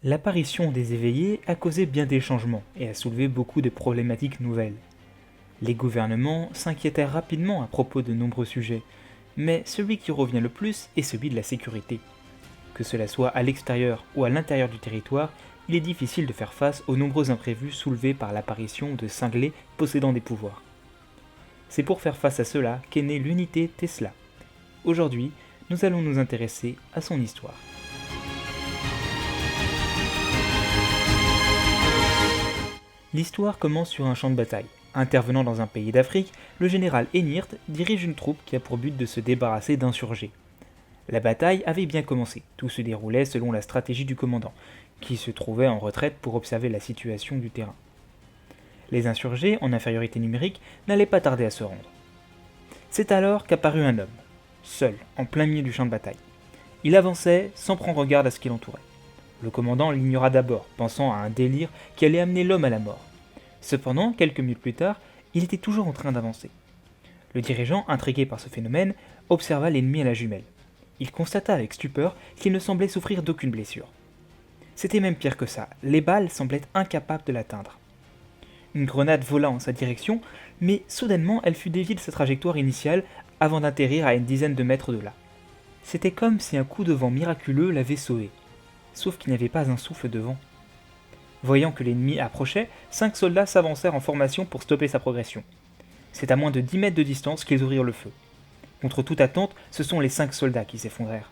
L'apparition des éveillés a causé bien des changements et a soulevé beaucoup de problématiques nouvelles. Les gouvernements s'inquiétaient rapidement à propos de nombreux sujets, mais celui qui revient le plus est celui de la sécurité. Que cela soit à l'extérieur ou à l'intérieur du territoire, il est difficile de faire face aux nombreux imprévus soulevés par l'apparition de cinglés possédant des pouvoirs. C'est pour faire face à cela qu'est née l'unité Tesla. Aujourd'hui, nous allons nous intéresser à son histoire. L'histoire commence sur un champ de bataille. Intervenant dans un pays d'Afrique, le général Enirt dirige une troupe qui a pour but de se débarrasser d'insurgés. La bataille avait bien commencé, tout se déroulait selon la stratégie du commandant, qui se trouvait en retraite pour observer la situation du terrain. Les insurgés, en infériorité numérique, n'allaient pas tarder à se rendre. C'est alors qu'apparut un homme, seul, en plein milieu du champ de bataille. Il avançait sans prendre garde à ce qui l'entourait. Le commandant l'ignora d'abord, pensant à un délire qui allait amener l'homme à la mort. Cependant, quelques minutes plus tard, il était toujours en train d'avancer. Le dirigeant, intrigué par ce phénomène, observa l'ennemi à la jumelle. Il constata avec stupeur qu'il ne semblait souffrir d'aucune blessure. C'était même pire que ça, les balles semblaient incapables de l'atteindre. Une grenade vola en sa direction, mais soudainement elle fut déviée de sa trajectoire initiale avant d'atterrir à une dizaine de mètres de là. C'était comme si un coup de vent miraculeux l'avait sauvé, sauf qu'il n'y avait pas un souffle de vent. Voyant que l'ennemi approchait, 5 soldats s'avancèrent en formation pour stopper sa progression. C'est à moins de 10 mètres de distance qu'ils ouvrirent le feu. Contre toute attente, ce sont les 5 soldats qui s'effondrèrent.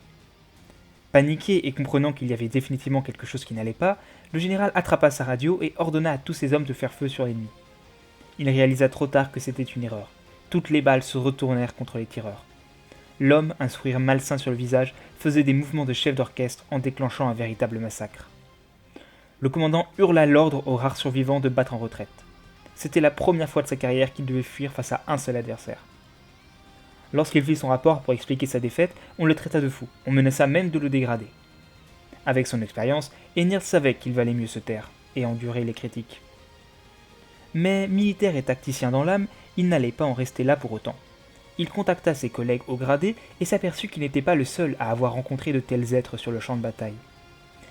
Paniqué et comprenant qu'il y avait définitivement quelque chose qui n'allait pas, le général attrapa sa radio et ordonna à tous ses hommes de faire feu sur l'ennemi. Il réalisa trop tard que c'était une erreur. Toutes les balles se retournèrent contre les tireurs. L'homme, un sourire malsain sur le visage, faisait des mouvements de chef d'orchestre en déclenchant un véritable massacre. Le commandant hurla l'ordre aux rares survivants de battre en retraite. C'était la première fois de sa carrière qu'il devait fuir face à un seul adversaire. Lorsqu'il fit son rapport pour expliquer sa défaite, on le traita de fou, on menaça même de le dégrader. Avec son expérience, Enirt savait qu'il valait mieux se taire et endurer les critiques. Mais militaire et tacticien dans l'âme, il n'allait pas en rester là pour autant. Il contacta ses collègues au gradé et s'aperçut qu'il n'était pas le seul à avoir rencontré de tels êtres sur le champ de bataille.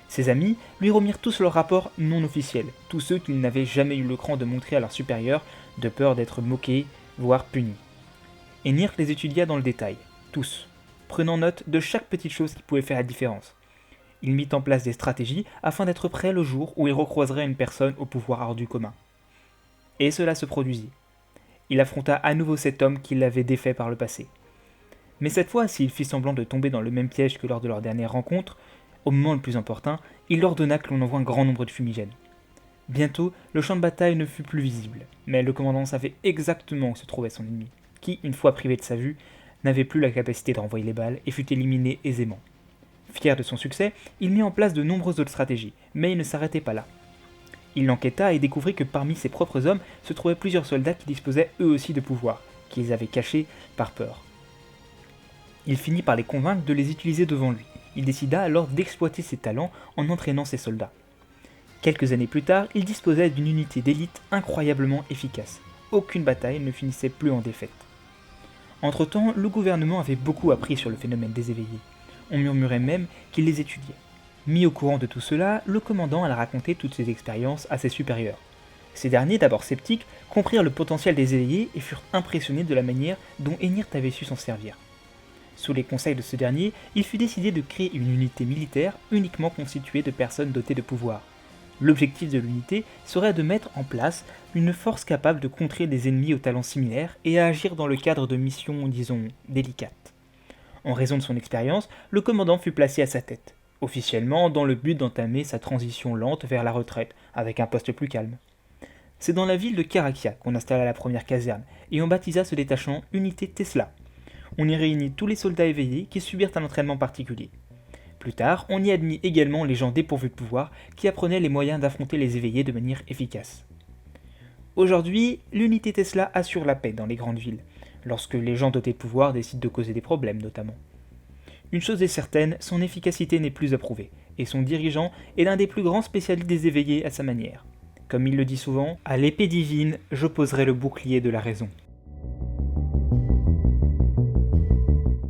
Ses amis lui remirent tous leurs rapports non officiels, tous ceux qu'ils n'avaient jamais eu le cran de montrer à leurs supérieurs, de peur d'être moqués, voire punis. Enirt les étudia dans le détail, tous, prenant note de chaque petite chose qui pouvait faire la différence. Il mit en place des stratégies afin d'être prêt le jour où il recroiserait une personne au pouvoir hors du commun. Et cela se produisit. Il affronta à nouveau cet homme qui l'avait défait par le passé. Mais cette fois, s'il fit semblant de tomber dans le même piège que lors de leur dernière rencontre, au moment le plus opportun, il ordonna que l'on envoie un grand nombre de fumigènes. Bientôt, le champ de bataille ne fut plus visible, mais le commandant savait exactement où se trouvait son ennemi, qui, une fois privé de sa vue, n'avait plus la capacité de renvoyer les balles et fut éliminé aisément. Fier de son succès, il mit en place de nombreuses autres stratégies, mais il ne s'arrêtait pas là. Il l'enquêta et découvrit que parmi ses propres hommes se trouvaient plusieurs soldats qui disposaient eux aussi de pouvoirs, qu'ils avaient cachés par peur. Il finit par les convaincre de les utiliser devant lui. Il décida alors d'exploiter ses talents en entraînant ses soldats. Quelques années plus tard, il disposait d'une unité d'élite incroyablement efficace. Aucune bataille ne finissait plus en défaite. Entre-temps, le gouvernement avait beaucoup appris sur le phénomène des éveillés. On murmurait même qu'il les étudiait. Mis au courant de tout cela, le commandant alla raconter toutes ses expériences à ses supérieurs. Ces derniers, d'abord sceptiques, comprirent le potentiel des éveillés et furent impressionnés de la manière dont Enirt avait su s'en servir. Sous les conseils de ce dernier, il fut décidé de créer une unité militaire uniquement constituée de personnes dotées de pouvoir. L'objectif de l'unité serait de mettre en place une force capable de contrer des ennemis aux talents similaires et à agir dans le cadre de missions, disons, délicates. En raison de son expérience, le commandant fut placé à sa tête, officiellement dans le but d'entamer sa transition lente vers la retraite, avec un poste plus calme. C'est dans la ville de Karakia qu'on installa la première caserne, et on baptisa ce détachement Unité Tesla. On y réunit tous les soldats éveillés qui subirent un entraînement particulier. Plus tard, on y admit également les gens dépourvus de pouvoir qui apprenaient les moyens d'affronter les éveillés de manière efficace. Aujourd'hui, l'unité Tesla assure la paix dans les grandes villes, lorsque les gens dotés de pouvoir décident de causer des problèmes notamment. Une chose est certaine, son efficacité n'est plus approuvée, et son dirigeant est l'un des plus grands spécialistes des éveillés à sa manière. Comme il le dit souvent, à l'épée divine, j'opposerai le bouclier de la raison.